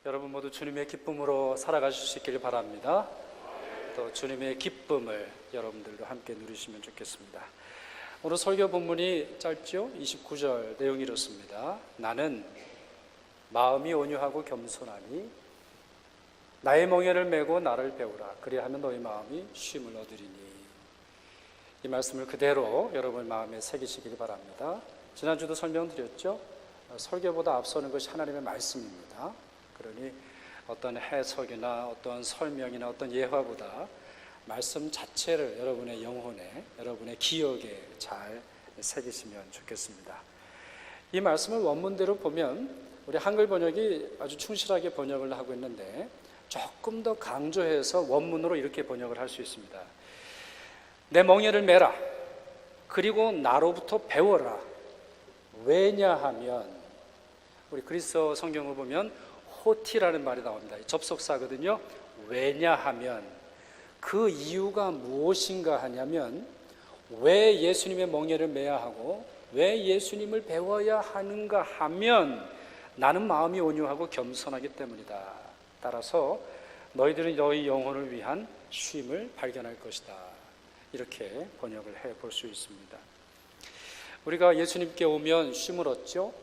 여러분 모두 주님의 기쁨으로 살아가실 수 있기를 바랍니다. 또 주님의 기쁨을 여러분들도 함께 누리시면 좋겠습니다. 오늘 설교 본문이 짧죠? 29절 내용이 이렇습니다. 나는 마음이 온유하고 겸손하니 나의 멍에를 메고 나를 배우라. 그리하면 너희 마음이 쉼을 얻으리니. 이 말씀을 그대로 여러분 마음에 새기시길 바랍니다. 지난주도 설명드렸죠? 설교보다 앞서는 것이 하나님의 말씀입니다. 그러니 어떤 해석이나 어떤 설명이나 어떤 예화보다 말씀 자체를 여러분의 영혼에, 여러분의 기억에 잘 새기시면 좋겠습니다. 이 말씀을 원문대로 보면 우리 한글 번역이 아주 충실하게 번역을 하고 있는데 조금 더 강조해서 원문으로 이렇게 번역을 할 수 있습니다. 내 멍에를 메라. 그리고 나로부터 배워라. 왜냐하면 우리 그리스어 성경을 보면 호티라는 말이 나옵니다. 접속사거든요. 왜냐하면 그 이유가 무엇인가 하냐면 왜 예수님의 멍에를 메야 하고 왜 예수님을 배워야 하는가 하면 나는 마음이 온유하고 겸손하기 때문이다. 따라서 너희들은 너희 영혼을 위한 쉼을 발견할 것이다. 이렇게 번역을 해볼 수 있습니다. 우리가 예수님께 오면 쉼을 얻죠.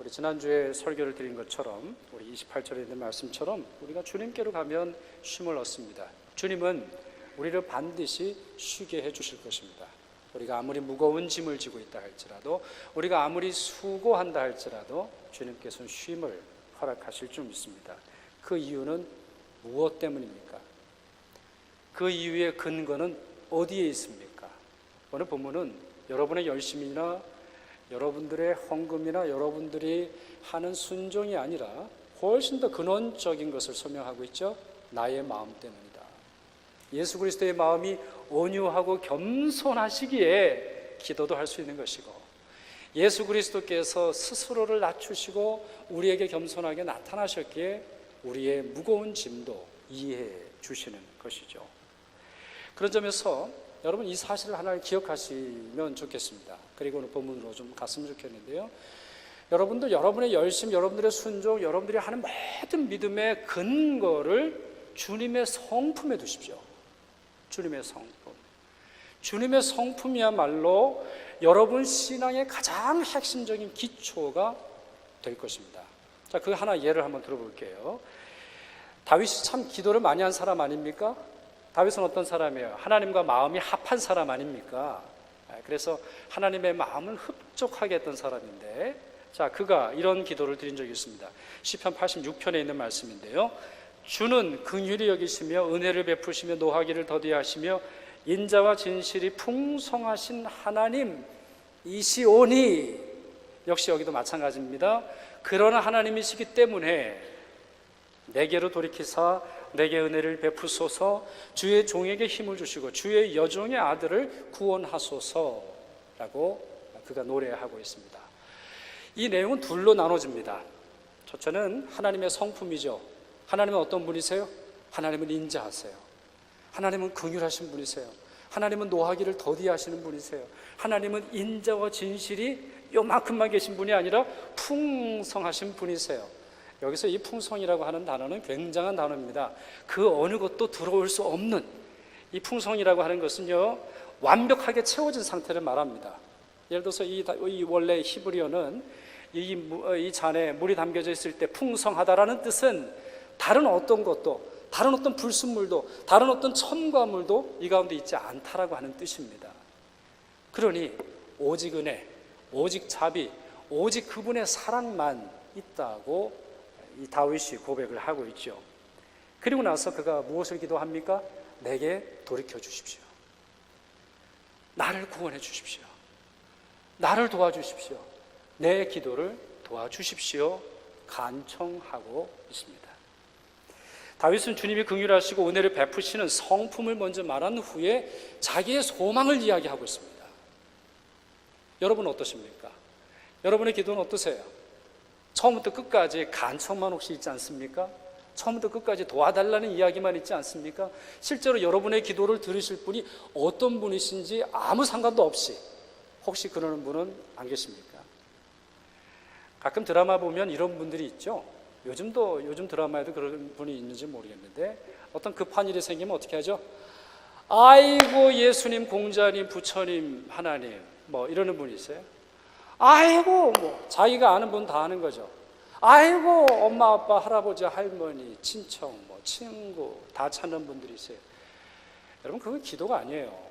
우리 지난주에 설교를 드린 것처럼 우리 28절에 있는 말씀처럼 우리가 주님께로 가면 쉼을 얻습니다. 주님은 우리를 반드시 쉬게 해주실 것입니다. 우리가 아무리 무거운 짐을 지고 있다 할지라도 우리가 아무리 수고한다 할지라도 주님께서는 쉼을 허락하실 줄 믿습니다. 그 이유는 무엇 때문입니까? 그 이유의 근거는 어디에 있습니까? 오늘 본문은 여러분의 열심이나 여러분들의 헌금이나 여러분들이 하는 순종이 아니라 훨씬 더 근원적인 것을 설명하고 있죠. 나의 마음 때문이다. 예수 그리스도의 마음이 온유하고 겸손하시기에 기도도 할 수 있는 것이고 예수 그리스도께서 스스로를 낮추시고 우리에게 겸손하게 나타나셨기에 우리의 무거운 짐도 이해해 주시는 것이죠. 그런 점에서 여러분 이 사실을 하나를 기억하시면 좋겠습니다. 그리고 오늘 본문으로 좀 갔으면 좋겠는데요. 여러분들 여러분의 열심, 여러분들의 순종, 여러분들이 하는 모든 믿음의 근거를 주님의 성품에 두십시오. 주님의 성품. 주님의 성품이야말로 여러분 신앙의 가장 핵심적인 기초가 될 것입니다. 자, 그 하나 예를 한번 들어볼게요. 다윗이 참 기도를 많이 한 사람 아닙니까? 다윗은 어떤 사람이에요? 하나님과 마음이 합한 사람 아닙니까? 그래서 하나님의 마음을 흡족하게 했던 사람인데, 자, 그가 이런 기도를 드린 적이 있습니다. 시편 86편에 있는 말씀인데요. 주는 긍휼히 여기시며 은혜를 베푸시며 노하기를 더디하시며 인자와 진실이 풍성하신 하나님이시오니. 역시 여기도 마찬가지입니다. 그러나 하나님이시기 때문에 내게로 돌이키사 내게 은혜를 베푸소서, 주의 종에게 힘을 주시고 주의 여종의 아들을 구원하소서라고 그가 노래하고 있습니다. 이 내용은 둘로 나눠집니다. 첫째는 하나님의 성품이죠. 하나님은 어떤 분이세요? 하나님은 인자하세요. 하나님은 긍휼하신 분이세요. 하나님은 노하기를 더디하시는 분이세요. 하나님은 인자와 진실이 요만큼만 계신 분이 아니라 풍성하신 분이세요. 여기서 이 풍성이라고 하는 단어는 굉장한 단어입니다. 그 어느 것도 들어올 수 없는 이 풍성이라고 하는 것은요, 완벽하게 채워진 상태를 말합니다. 예를 들어서 이 원래 히브리어는 이 잔에 물이 담겨져 있을 때 풍성하다라는 뜻은 다른 어떤 것도, 다른 어떤 불순물도, 다른 어떤 첨가물도 이 가운데 있지 않다라고 하는 뜻입니다. 그러니 오직 은혜, 오직 자비, 오직 그분의 사랑만 있다고 이 다윗이 고백을 하고 있죠. 그리고 나서 그가 무엇을 기도합니까? 내게 돌이켜 주십시오. 나를 구원해 주십시오. 나를 도와주십시오. 내 기도를 도와주십시오. 간청하고 있습니다. 다윗은 주님이 긍휼하시고 은혜를 베푸시는 성품을 먼저 말한 후에 자기의 소망을 이야기하고 있습니다. 여러분 어떠십니까? 여러분의 기도는 어떠세요? 처음부터 끝까지 간청만 혹시 있지 않습니까? 처음부터 끝까지 도와달라는 이야기만 있지 않습니까? 실제로 여러분의 기도를 들으실 분이 어떤 분이신지 아무 상관도 없이 혹시 그러는 분은 안 계십니까? 가끔 드라마 보면 이런 분들이 있죠. 요즘 드라마에도 그런 분이 있는지 모르겠는데 어떤 급한 일이 생기면 어떻게 하죠? 아이고 예수님, 공자님, 부처님, 하나님 뭐 이러는 분이 있어요. 아이고 뭐 자기가 아는 분 다 아는 거죠. 아이고 엄마 아빠 할아버지 할머니 친척 뭐 친구 다 찾는 분들이 있어요. 여러분 그건 기도가 아니에요.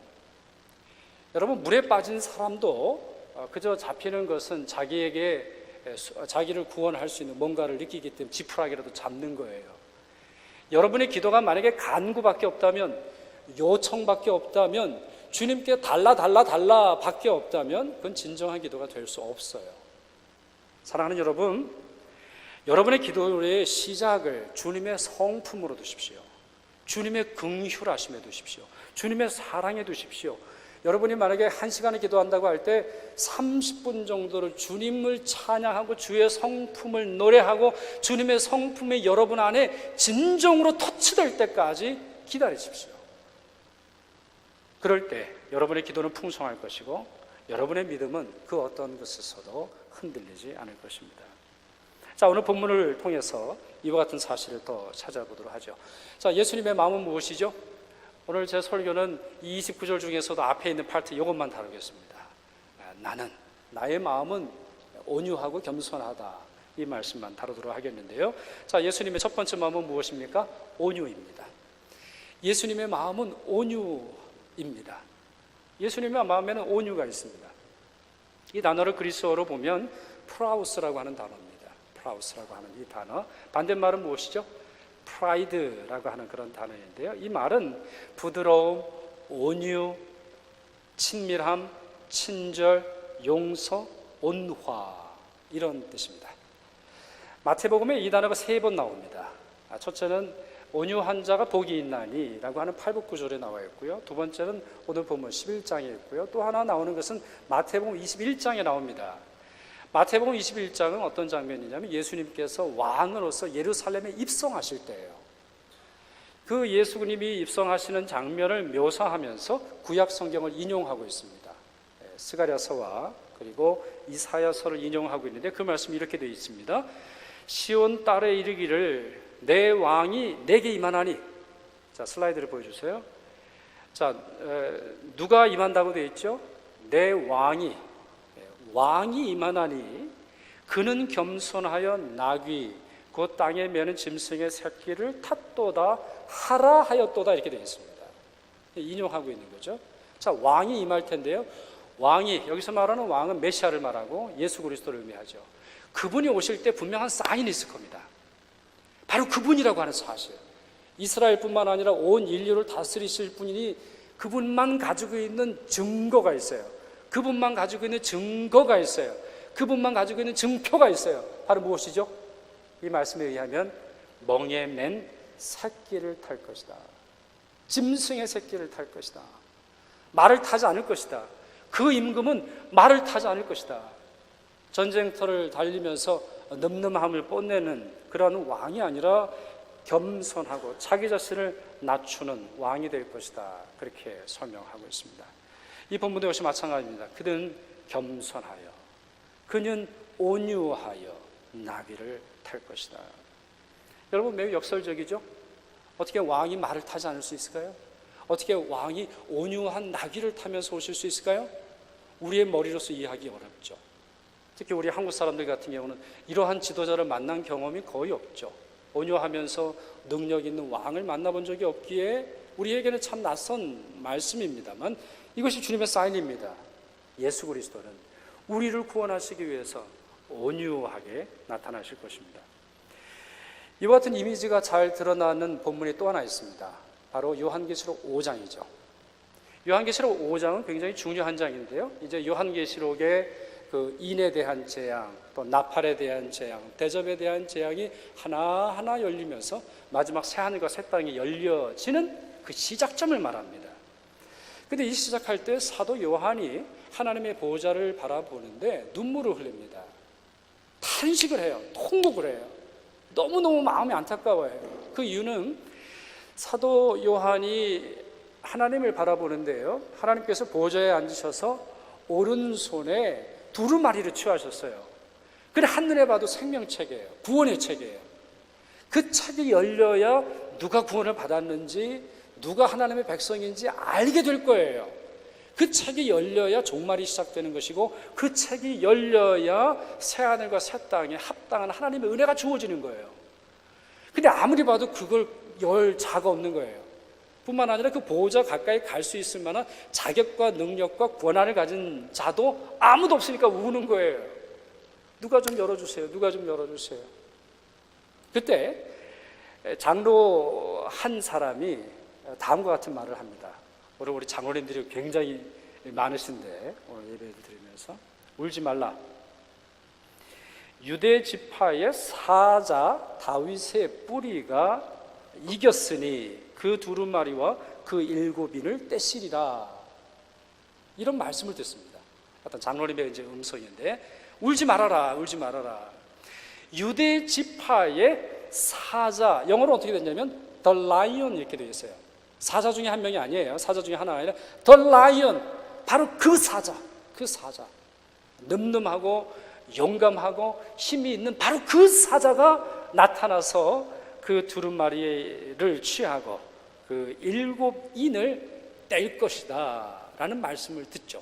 여러분 물에 빠진 사람도 그저 잡히는 것은 자기를 구원할 수 있는 뭔가를 느끼기 때문에 지푸라기라도 잡는 거예요. 여러분의 기도가 만약에 간구밖에 없다면, 요청밖에 없다면, 주님께 달라 밖에 없다면 그건 진정한 기도가 될 수 없어요. 사랑하는 여러분, 여러분의 기도의 시작을 주님의 성품으로 두십시오. 주님의 긍휼하심에 두십시오. 주님의 사랑에 두십시오. 여러분이 만약에 1시간을 기도한다고 할 때 30분 정도를 주님을 찬양하고 주의 성품을 노래하고 주님의 성품이 여러분 안에 진정으로 터치될 때까지 기다리십시오. 그럴 때 여러분의 기도는 풍성할 것이고 여러분의 믿음은 그 어떤 것에서도 흔들리지 않을 것입니다. 자, 오늘 본문을 통해서 이와 같은 사실을 더 찾아보도록 하죠. 자, 예수님의 마음은 무엇이죠? 오늘 제 설교는 이 29절 중에서도 앞에 있는 파트 이것만 다루겠습니다. 나의 마음은 온유하고 겸손하다. 이 말씀만 다루도록 하겠는데요. 자, 예수님의 첫 번째 마음은 무엇입니까? 온유입니다. 예수님의 마음은 온유입니다. 예수님의 마음에는 온유가 있습니다. 이 단어를 그리스어로 보면 프라우스라고 하는 단어입니다. 프라우스라고 하는 이 단어, 반대말은 무엇이죠? 프라이드라고 하는 그런 단어인데요. 이 말은 부드러움, 온유, 친밀함, 친절, 용서, 온화 이런 뜻입니다. 마태복음에 이 단어가 3번 나옵니다. 첫째는 온유한 자가 복이 있나니 라고 하는 8부 9절에 나와 있고요. 두 번째는 오늘 본문 11장에 있고요. 또 하나 나오는 것은 마태복음 21장에 나옵니다. 마태복음 21장은 어떤 장면이냐면 예수님께서 왕으로서 예루살렘에 입성하실 때예요. 그 예수님이 입성하시는 장면을 묘사하면서 구약 성경을 인용하고 있습니다. 스가랴서와 그리고 이사야서를 인용하고 있는데 그 말씀이 이렇게 되어 있습니다. 시온 딸에 이르기를 내 왕이 내게 임하나니. 자, 슬라이드를 보여주세요. 자, 누가 임한다고 되어 있죠? 내 왕이 임하나니 그는 겸손하여 나귀 그 땅에 매는 짐승의 새끼를 탔도다 하라 하였도다 이렇게 되어 있습니다. 인용하고 있는 거죠. 자, 왕이 임할 텐데요. 왕이, 여기서 말하는 왕은 메시아를 말하고 예수 그리스도를 의미하죠. 그분이 오실 때 분명한 사인이 있을 겁니다. 바로 그분이라고 하는 사실. 이스라엘뿐만 아니라 온 인류를 다스리실 분이니 그분만 가지고 있는 증거가 있어요. 그분만 가지고 있는 증거가 있어요. 그분만 가지고 있는 증표가 있어요. 바로 무엇이죠? 이 말씀에 의하면 멍에 맨 새끼를 탈 것이다. 짐승의 새끼를 탈 것이다. 말을 타지 않을 것이다. 그 임금은 말을 타지 않을 것이다. 전쟁터를 달리면서 늠름함을 뽐내는 그러한 왕이 아니라 겸손하고 자기 자신을 낮추는 왕이 될 것이다. 그렇게 설명하고 있습니다. 이 본문도 역시 마찬가지입니다. 그는 겸손하여, 그는 온유하여 나귀를 탈 것이다. 여러분 매우 역설적이죠? 어떻게 왕이 말을 타지 않을 수 있을까요? 어떻게 왕이 온유한 나귀를 타면서 오실 수 있을까요? 우리의 머리로서 이해하기 어렵죠. 특히 우리 한국 사람들 같은 경우는 이러한 지도자를 만난 경험이 거의 없죠. 온유하면서 능력 있는 왕을 만나본 적이 없기에 우리에게는 참 낯선 말씀입니다만 이것이 주님의 사인입니다. 예수 그리스도는 우리를 구원하시기 위해서 온유하게 나타나실 것입니다. 이와 같은 이미지가 잘 드러나는 본문이 또 하나 있습니다. 바로 요한계시록 5장이죠. 요한계시록 5장은 굉장히 중요한 장인데요. 이제 요한계시록의 그 인에 대한 재앙, 또 나팔에 대한 재앙, 대접에 대한 재앙이 하나하나 열리면서 마지막 새하늘과 새 땅이 열려지는 그 시작점을 말합니다. 근데 이 시작할 때 사도 요한이 하나님의 보호자를 바라보는데 눈물을 흘립니다. 탄식을 해요. 통곡을 해요. 너무너무 마음이 안타까워요. 그 이유는 사도 요한이 하나님을 바라보는데요. 하나님께서 보호자에 앉으셔서 오른손에 두루마리를 취하셨어요. 근데 한눈에 봐도 생명책이에요. 구원의 책이에요. 그 책이 열려야 누가 구원을 받았는지, 누가 하나님의 백성인지 알게 될 거예요. 그 책이 열려야 종말이 시작되는 것이고, 그 책이 열려야 새하늘과 새 땅에 합당한 하나님의 은혜가 주어지는 거예요. 근데 아무리 봐도 그걸 열 자가 없는 거예요. 뿐만 아니라 그 보호자 가까이 갈 수 있을 만한 자격과 능력과 권한을 가진 자도 아무도 없으니까 우는 거예요. 누가 좀 열어주세요. 누가 좀 열어주세요. 그때 장로 한 사람이 다음과 같은 말을 합니다. 오늘 우리 장로님들이 굉장히 많으신데 오늘 예배를 드리면서 울지 말라. 유대 지파의 사자 다윗의 뿌리가 이겼으니 그 두루마리와 그 일곱인을 떼시리라. 이런 말씀을 듣습니다. 어떤 장로님의 이제 음성인데 울지 말아라, 울지 말아라. 유대 지파의 사자, 영어로 어떻게 됐냐면 The Lion 이렇게 되어 있어요. 사자 중에 한 명이 아니에요. 사자 중에 하나가 아니라 The Lion, 바로 그 사자, 그 사자. 늠름하고 용감하고 힘이 있는 바로 그 사자가 나타나서 그 두루마리를 취하고 그 일곱 인을 뗄 것이다 라는 말씀을 듣죠.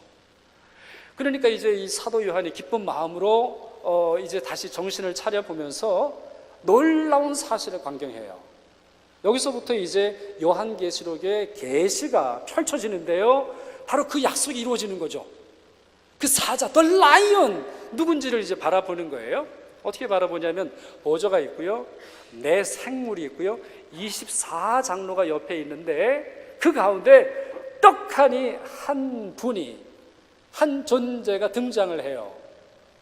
그러니까 이제 이 사도 요한이 기쁜 마음으로 이제 다시 정신을 차려보면서 놀라운 사실을 광경해요. 여기서부터 이제 요한계시록의 계시가 펼쳐지는데요, 바로 그 약속이 이루어지는 거죠. 그 사자, The Lion, 누군지를 이제 바라보는 거예요. 어떻게 바라보냐면 보좌가 있고요, 내 생물이 있고요, 24장로가 옆에 있는데 그 가운데 떡하니 한 분이, 한 존재가 등장을 해요.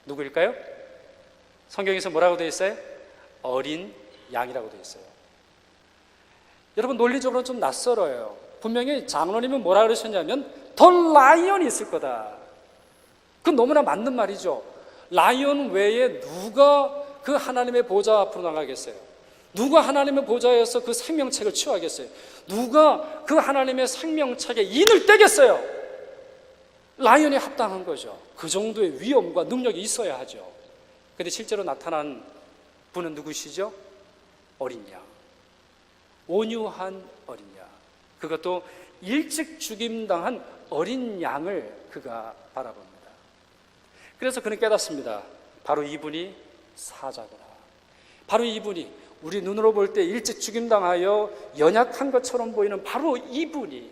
누구일까요? 성경에서 뭐라고 되어 있어요? 어린 양이라고 되어 있어요. 여러분, 논리적으로는 좀 낯설어요. 분명히 장로님은 뭐라 그러셨냐면 더 라이언이 있을 거다. 그건 너무나 맞는 말이죠. 라이언 외에 누가 그 하나님의 보좌 앞으로 나가겠어요? 누가 하나님의 보좌에서 그 생명책을 취하겠어요? 누가 그 하나님의 생명책에 인을 떼겠어요? 라이언이 합당한 거죠. 그 정도의 위엄과 능력이 있어야 하죠. 그런데 실제로 나타난 분은 누구시죠? 어린 양, 온유한 어린 양, 그것도 일찍 죽임당한 어린 양을 그가 바라봅니다. 그래서 그는 깨닫습니다. 바로 이분이 사자구나. 바로 이분이, 우리 눈으로 볼 때 일찍 죽임당하여 연약한 것처럼 보이는 바로 이분이,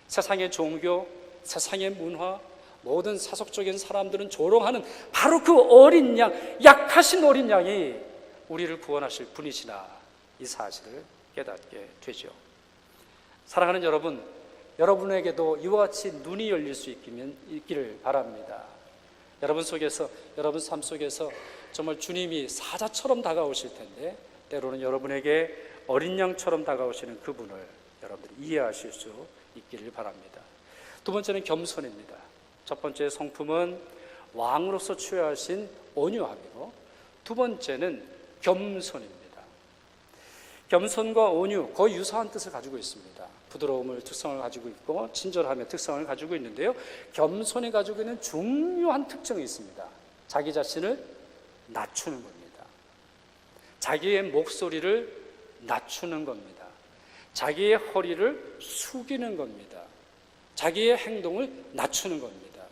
세상의 종교, 세상의 문화, 모든 세속적인 사람들은 조롱하는 바로 그 어린 양, 약하신 어린 양이 우리를 구원하실 분이시나, 이 사실을 깨닫게 되죠. 사랑하는 여러분, 여러분에게도 이와 같이 눈이 열릴 수 있기를 바랍니다. 여러분 속에서, 여러분 삶 속에서 정말 주님이 사자처럼 다가오실 텐데, 때로는 여러분에게 어린 양처럼 다가오시는 그분을 여러분들이 이해하실 수 있기를 바랍니다. 두 번째는 겸손입니다. 첫 번째 성품은 왕으로서 취하신 온유함이고, 두 번째는 겸손입니다. 겸손과 온유, 거의 유사한 뜻을 가지고 있습니다. 부드러움을 특성을 가지고 있고 친절함의 특성을 가지고 있는데요, 겸손이 가지고 있는 중요한 특징이 있습니다. 자기 자신을 낮추는 겁니다. 자기의 목소리를 낮추는 겁니다. 자기의 허리를 숙이는 겁니다. 자기의 행동을 낮추는 겁니다.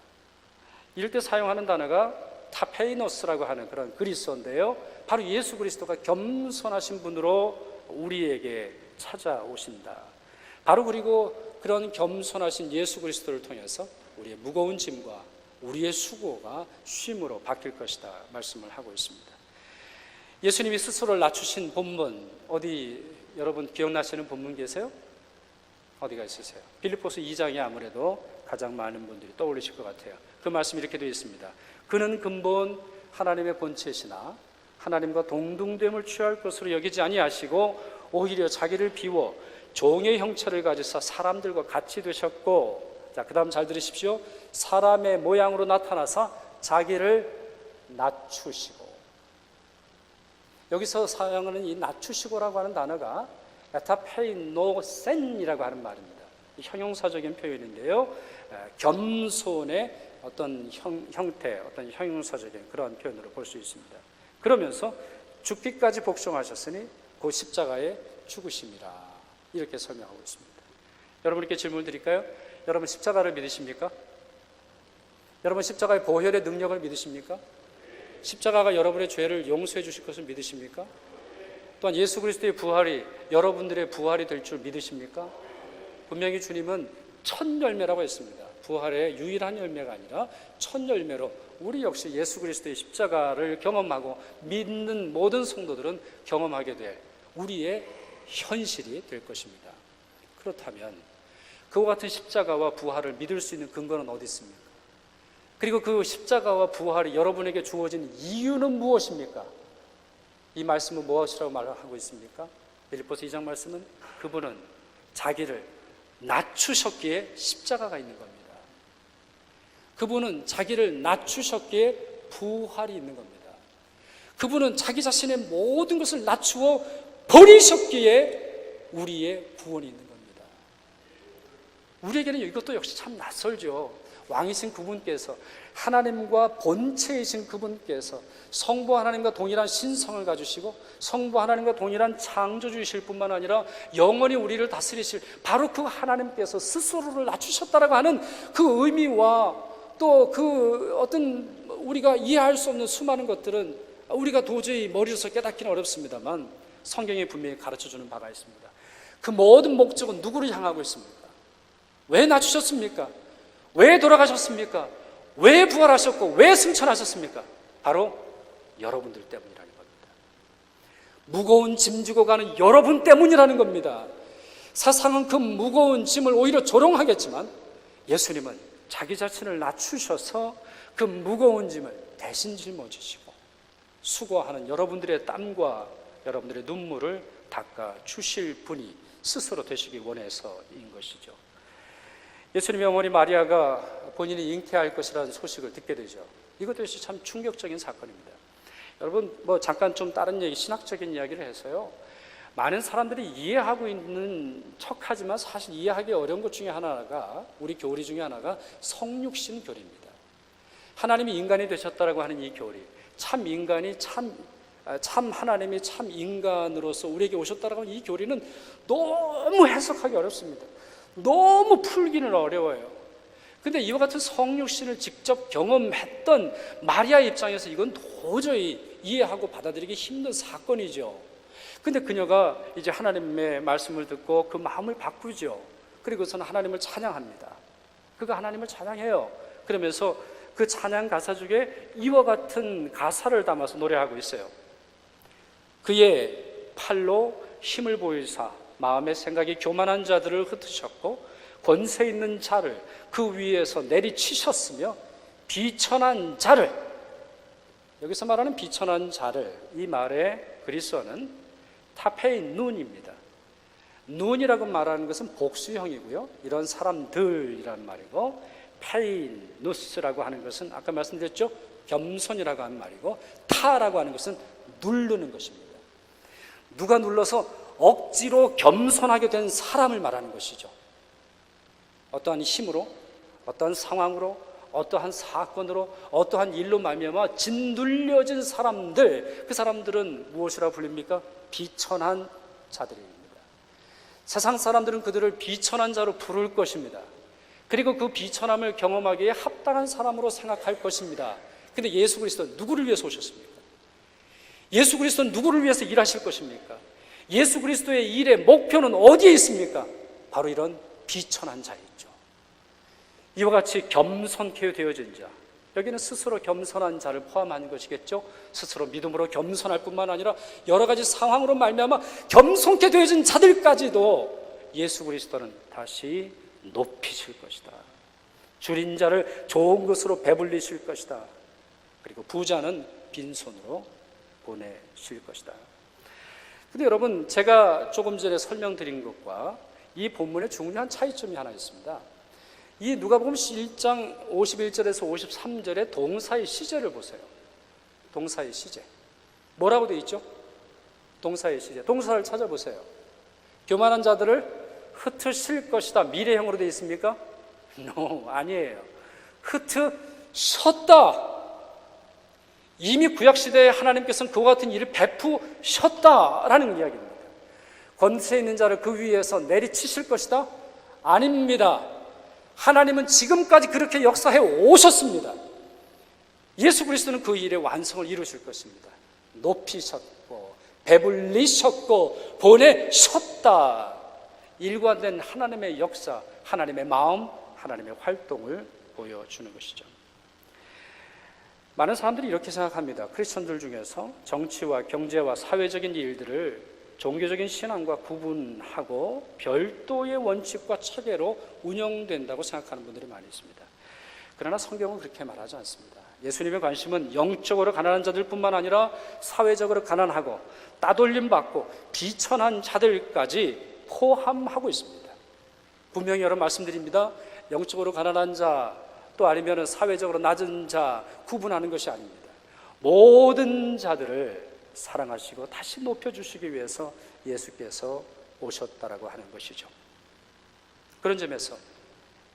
이럴 때 사용하는 단어가 타페이노스라고 하는 그런 그리스어인데요, 바로 예수 그리스도가 겸손하신 분으로 우리에게 찾아오신다. 바로 그리고 그런 겸손하신 예수 그리스도를 통해서 우리의 무거운 짐과 우리의 수고가 쉼으로 바뀔 것이다 말씀을 하고 있습니다. 예수님이 스스로를 낮추신 본문, 어디 여러분 기억나시는 본문 계세요? 어디가 있으세요? 빌립보서 2장이 아무래도 가장 많은 분들이 떠올리실 것 같아요. 그 말씀이 이렇게 되어 있습니다. 그는 근본 하나님의 본체시나 하나님과 동등됨을 취할 것으로 여기지 아니하시고 오히려 자기를 비워 종의 형체를 가지사 사람들과 같이 되셨고, 자, 그 다음 잘 들으십시오. 사람의 모양으로 나타나사 자기를 낮추시고. 여기서 사용하는 이 낮추시고라고 하는 단어가 에타페이노센이라고 하는 말입니다. 형용사적인 표현인데요, 겸손의 어떤 형태, 어떤 형용사적인 그런 표현으로 볼 수 있습니다. 그러면서 죽기까지 복종하셨으니 그 십자가의 죽으심이라 이렇게 설명하고 있습니다. 여러분께 질문 드릴까요? 여러분 십자가를 믿으십니까? 여러분 십자가의 보혈의 능력을 믿으십니까? 십자가가 여러분의 죄를 용서해 주실 것을 믿으십니까? 또한 예수 그리스도의 부활이 여러분들의 부활이 될 줄 믿으십니까? 분명히 주님은 첫 열매라고 했습니다. 부활의 유일한 열매가 아니라 첫 열매로 우리 역시 예수 그리스도의 십자가를 경험하고 믿는 모든 성도들은 경험하게 될 우리의 현실이 될 것입니다. 그렇다면 그와 같은 십자가와 부활을 믿을 수 있는 근거는 어디 있습니까? 그리고 그 십자가와 부활이 여러분에게 주어진 이유는 무엇입니까? 이 말씀은 무엇이라고 말하고 있습니까? 빌립보서 2장 말씀은 그분은 자기를 낮추셨기에 십자가가 있는 겁니다. 그분은 자기를 낮추셨기에 부활이 있는 겁니다. 그분은 자기 자신의 모든 것을 낮추어 버리셨기에 우리의 구원이 있는 겁니다. 우리에게는 이것도 역시 참 낯설죠. 왕이신 그분께서, 하나님과 본체이신 그분께서 성부 하나님과 동일한 신성을 가지시고 성부 하나님과 동일한 창조주이실 뿐만 아니라 영원히 우리를 다스리실 바로 그 하나님께서 스스로를 낮추셨다라고 하는 그 의미와 또 그 어떤 우리가 이해할 수 없는 수많은 것들은 우리가 도저히 머리로서 깨닫기는 어렵습니다만 성경이 분명히 가르쳐주는 바가 있습니다. 그 모든 목적은 누구를 향하고 있습니까? 왜 낮추셨습니까? 왜 돌아가셨습니까? 왜 부활하셨고 왜 승천하셨습니까? 바로 여러분들 때문이라는 겁니다. 무거운 짐 지고 가는 여러분 때문이라는 겁니다. 세상은 그 무거운 짐을 오히려 조롱하겠지만 예수님은 자기 자신을 낮추셔서 그 무거운 짐을 대신 짊어지시고 수고하는 여러분들의 땀과 여러분들의 눈물을 닦아 주실 분이 스스로 되시기 원해서인 것이죠. 예수님의 어머니 마리아가 본인이 잉태할 것이라는 소식을 듣게 되죠. 이것도 역시 참 충격적인 사건입니다. 여러분 잠깐 좀 다른 얘기, 신학적인 이야기를 해서요, 많은 사람들이 이해하고 있는 척하지만 사실 이해하기 어려운 것 중에 하나가, 우리 교리 중에 하나가 성육신 교리입니다. 하나님이 인간이 되셨다라고 하는 이 교리, 참 인간이 참 하나님이 참 인간으로서 우리에게 오셨다라고 하는 이 교리는 너무 해석하기 어렵습니다. 너무 풀기는 어려워요. 근데 이와 같은 성육신을 직접 경험했던 마리아 입장에서 이건 도저히 이해하고 받아들이기 힘든 사건이죠. 근데 그녀가 이제 하나님의 말씀을 듣고 그 마음을 바꾸죠. 그리고서는 하나님을 찬양합니다. 그가 하나님을 찬양해요. 그러면서 그 찬양 가사 중에 이와 같은 가사를 담아서 노래하고 있어요. 그의 팔로 힘을 보이사 마음의 생각이 교만한 자들을 흩으셨고 권세 있는 자를 그 위에서 내리치셨으며 비천한 자를, 여기서 말하는 비천한 자를, 이 말의 그리스어는 타페인 눈입니다. 눈이라고 말하는 것은 복수형이고요, 이런 사람들이라는 말이고, 페인 누스라고 하는 것은 아까 말씀드렸죠, 겸손이라고 하는 말이고, 타라고 하는 것은 누르는 것입니다. 누가 눌러서 억지로 겸손하게 된 사람을 말하는 것이죠. 어떠한 힘으로, 어떠한 상황으로, 어떠한 사건으로, 어떠한 일로 말미암아 짓눌려진 사람들, 그 사람들은 무엇이라고 불립니까? 비천한 자들입니다. 세상 사람들은 그들을 비천한 자로 부를 것입니다. 그리고 그 비천함을 경험하기에 합당한 사람으로 생각할 것입니다. 근데 예수 그리스도는 누구를 위해서 오셨습니까? 예수 그리스도는 누구를 위해서 일하실 것입니까? 예수 그리스도의 일의 목표는 어디에 있습니까? 바로 이런 비천한 자에 있죠. 이와 같이 겸손케 되어진 자, 여기는 스스로 겸손한 자를 포함하는 것이겠죠. 스스로 믿음으로 겸손할 뿐만 아니라 여러 가지 상황으로 말미암아 겸손케 되어진 자들까지도 예수 그리스도는 다시 높이실 것이다. 줄인 자를 좋은 것으로 배불리실 것이다. 그리고 부자는 빈손으로 보내실 것이다. 근데 여러분, 제가 조금 전에 설명드린 것과 이 본문의 중요한 차이점이 하나 있습니다. 이 누가복음 1장 51절에서 53절의 동사의 시제를 보세요. 동사의 시제. 뭐라고 되어 있죠? 동사의 시제. 동사를 찾아보세요. 교만한 자들을 흩으실 것이다. 미래형으로 되어 있습니까? No, 아니에요. 흩으셨다. 이미 구약시대에 하나님께서는 그와 같은 일을 베푸셨다라는 이야기입니다. 권세 있는 자를 그 위에서 내리치실 것이다? 아닙니다. 하나님은 지금까지 그렇게 역사해 오셨습니다. 예수 그리스도는 그 일의 완성을 이루실 것입니다. 높이셨고 배불리셨고 보내셨다. 일관된 하나님의 역사, 하나님의 마음, 하나님의 활동을 보여주는 것이죠. 많은 사람들이 이렇게 생각합니다. 크리스천들 중에서 정치와 경제와 사회적인 일들을 종교적인 신앙과 구분하고 별도의 원칙과 체계로 운영된다고 생각하는 분들이 많이 있습니다. 그러나 성경은 그렇게 말하지 않습니다. 예수님의 관심은 영적으로 가난한 자들뿐만 아니라 사회적으로 가난하고 따돌림 받고 비천한 자들까지 포함하고 있습니다. 분명히 여러분 말씀드립니다. 영적으로 가난한 자, 또 아니면 사회적으로 낮은 자 구분하는 것이 아닙니다. 모든 자들을 사랑하시고 다시 높여주시기 위해서 예수께서 오셨다라고 하는 것이죠. 그런 점에서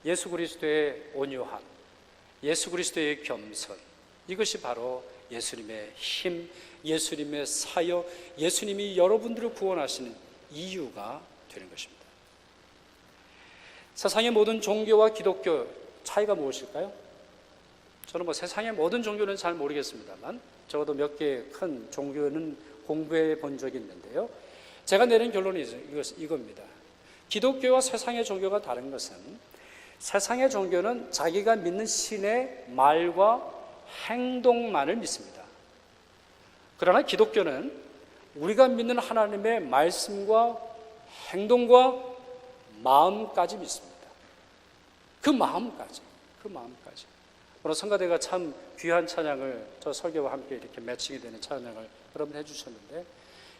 예수 그리스도의 온유함, 예수 그리스도의 겸손, 이것이 바로 예수님의 힘, 예수님의 사역, 예수님이 여러분들을 구원하시는 이유가 되는 것입니다. 세상의 모든 종교와 기독교 차이가 무엇일까요? 저는 세상의 모든 종교는 잘 모르겠습니다만 적어도 몇 개 큰 종교는 공부해 본 적이 있는데요. 제가 내린 결론이 이겁니다. 기독교와 세상의 종교가 다른 것은 세상의 종교는 자기가 믿는 신의 말과 행동만을 믿습니다. 그러나 기독교는 우리가 믿는 하나님의 말씀과 행동과 마음까지 믿습니다. 그 마음까지. 오늘 성가대가 참 귀한 찬양을 저 설교와 함께 이렇게 매칭이 되는 찬양을 여러분 해주셨는데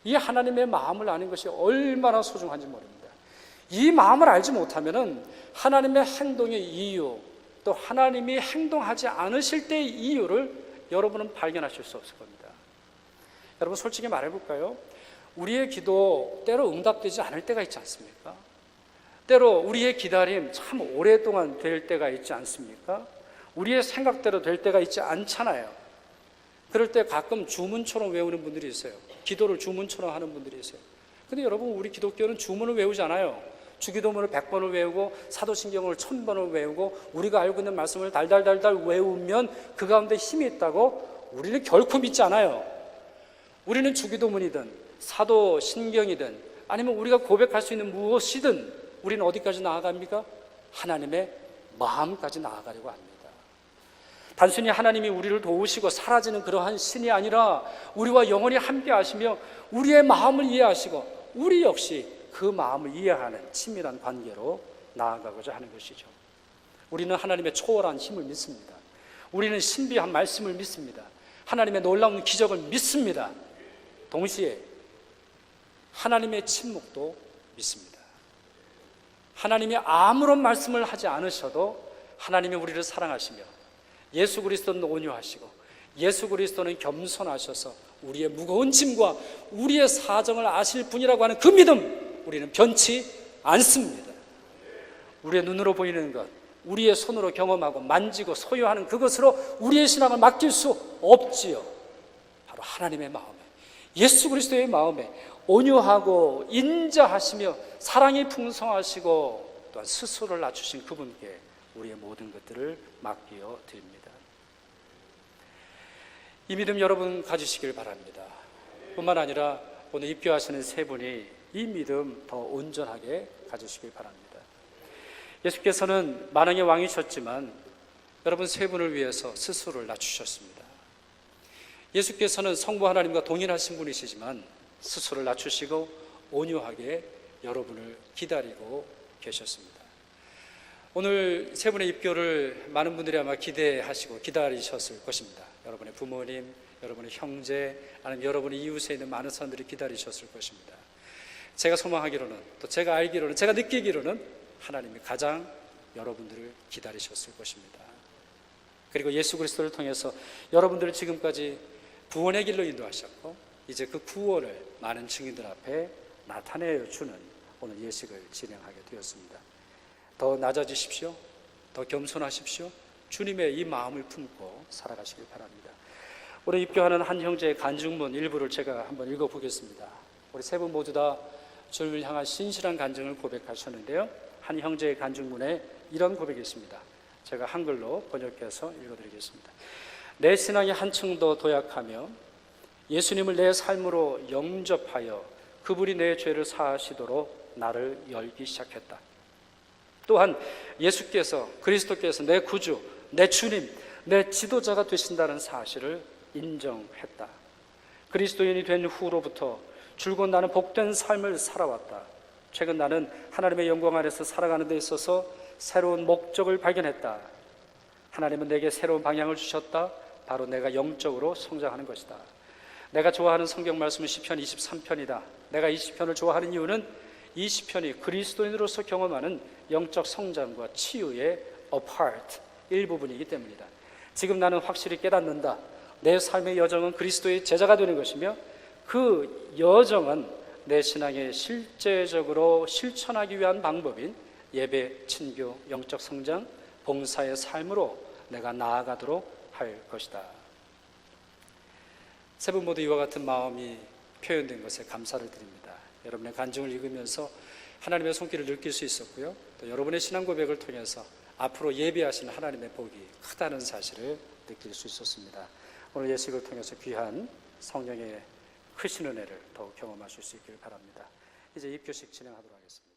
이 하나님의 마음을 아는 것이 얼마나 소중한지 모릅니다. 이 마음을 알지 못하면 하나님의 행동의 이유, 또 하나님이 행동하지 않으실 때의 이유를 여러분은 발견하실 수 없을 겁니다. 여러분 솔직히 말해볼까요? 우리의 기도 때로 응답되지 않을 때가 있지 않습니까? 때로 우리의 기다림 참 오랫동안 될 때가 있지 않습니까? 우리의 생각대로 될 때가 있지 않잖아요. 그럴 때 가끔 주문처럼 외우는 분들이 있어요. 기도를 주문처럼 하는 분들이 있어요. 근데 여러분 우리 기독교는 주문을 외우지 않아요. 주기도문을 100번을 외우고 사도신경을 1000번을 외우고 우리가 알고 있는 말씀을 달달달달 외우면 그 가운데 힘이 있다고 우리는 결코 믿지 않아요. 우리는 주기도문이든 사도신경이든 아니면 우리가 고백할 수 있는 무엇이든 우리는 어디까지 나아갑니까? 하나님의 마음까지 나아가려고 합니다. 단순히 하나님이 우리를 도우시고 사라지는 그러한 신이 아니라 우리와 영원히 함께 하시며 우리의 마음을 이해하시고 우리 역시 그 마음을 이해하는 친밀한 관계로 나아가고자 하는 것이죠. 우리는 하나님의 초월한 힘을 믿습니다. 우리는 신비한 말씀을 믿습니다. 하나님의 놀라운 기적을 믿습니다. 동시에 하나님의 침묵도 믿습니다. 하나님이 아무런 말씀을 하지 않으셔도 하나님이 우리를 사랑하시며 예수 그리스도는 온유하시고 예수 그리스도는 겸손하셔서 우리의 무거운 짐과 우리의 사정을 아실 분이라고 하는 그 믿음 우리는 변치 않습니다. 우리의 눈으로 보이는 것, 우리의 손으로 경험하고 만지고 소유하는 그것으로 우리의 신앙을 맡길 수 없지요. 바로 하나님의 마음에, 예수 그리스도의 마음에 온유하고 인자하시며 사랑이 풍성하시고 또한 스스로를 낮추신 그분께 우리의 모든 것들을 맡겨 드립니다. 이 믿음 여러분 가지시길 바랍니다. 뿐만 아니라 오늘 입교하시는 세 분이 이 믿음 더 온전하게 가지시길 바랍니다. 예수께서는 만왕의 왕이셨지만 여러분 세 분을 위해서 스스로를 낮추셨습니다. 예수께서는 성부 하나님과 동일하신 분이시지만 스스로를 낮추시고 온유하게 여러분을 기다리고 계셨습니다. 오늘 세 분의 입교를 많은 분들이 아마 기대하시고 기다리셨을 것입니다. 여러분의 부모님, 여러분의 형제, 아니면 여러분의 이웃에 있는 많은 사람들이 기다리셨을 것입니다. 제가 소망하기로는, 또 제가 알기로는, 제가 느끼기로는 하나님이 가장 여러분들을 기다리셨을 것입니다. 그리고 예수 그리스도를 통해서 여러분들을 지금까지 구원의 길로 인도하셨고 이제 그 구원을 많은 증인들 앞에 나타내어 주는 오늘 예식을 진행하게 되었습니다. 더 낮아지십시오. 더 겸손하십시오. 주님의 이 마음을 품고 살아가시길 바랍니다. 우리 입교하는 한 형제의 간증문 일부를 제가 한번 읽어보겠습니다. 우리 세 분 모두 다 주님을 향한 신실한 간증을 고백하셨는데요. 한 형제의 간증문에 이런 고백이 있습니다. 제가 한글로 번역해서 읽어드리겠습니다. 내 신앙이 한층 더 도약하며 예수님을 내 삶으로 영접하여 그분이 내 죄를 사하시도록 나를 열기 시작했다. 또한 예수께서, 그리스도께서 내 구주, 내 주님, 내 지도자가 되신다는 사실을 인정했다. 그리스도인이 된 후로부터 줄곧 나는 복된 삶을 살아왔다. 최근 나는 하나님의 영광 안에서 살아가는 데 있어서 새로운 목적을 발견했다. 하나님은 내게 새로운 방향을 주셨다. 바로 내가 영적으로 성장하는 것이다. 내가 좋아하는 성경 말씀은 시편 23편이다. 내가 이 시편을 좋아하는 이유는 이 시편이 그리스도인으로서 경험하는 영적 성장과 치유의 a part, 일부분이기 때문이다. 지금 나는 확실히 깨닫는다. 내 삶의 여정은 그리스도의 제자가 되는 것이며 그 여정은 내 신앙에 실제적으로 실천하기 위한 방법인 예배, 친교, 영적 성장, 봉사의 삶으로 내가 나아가도록 할 것이다. 세 분 모두 이와 같은 마음이 표현된 것에 감사를 드립니다. 여러분의 간증을 읽으면서 하나님의 손길을 느낄 수 있었고요. 또 여러분의 신앙 고백을 통해서 앞으로 예비하신 하나님의 복이 크다는 사실을 느낄 수 있었습니다. 오늘 예식을 통해서 귀한 성령의 크신 은혜를 더욱 경험하실 수 있기를 바랍니다. 이제 입교식 진행하도록 하겠습니다.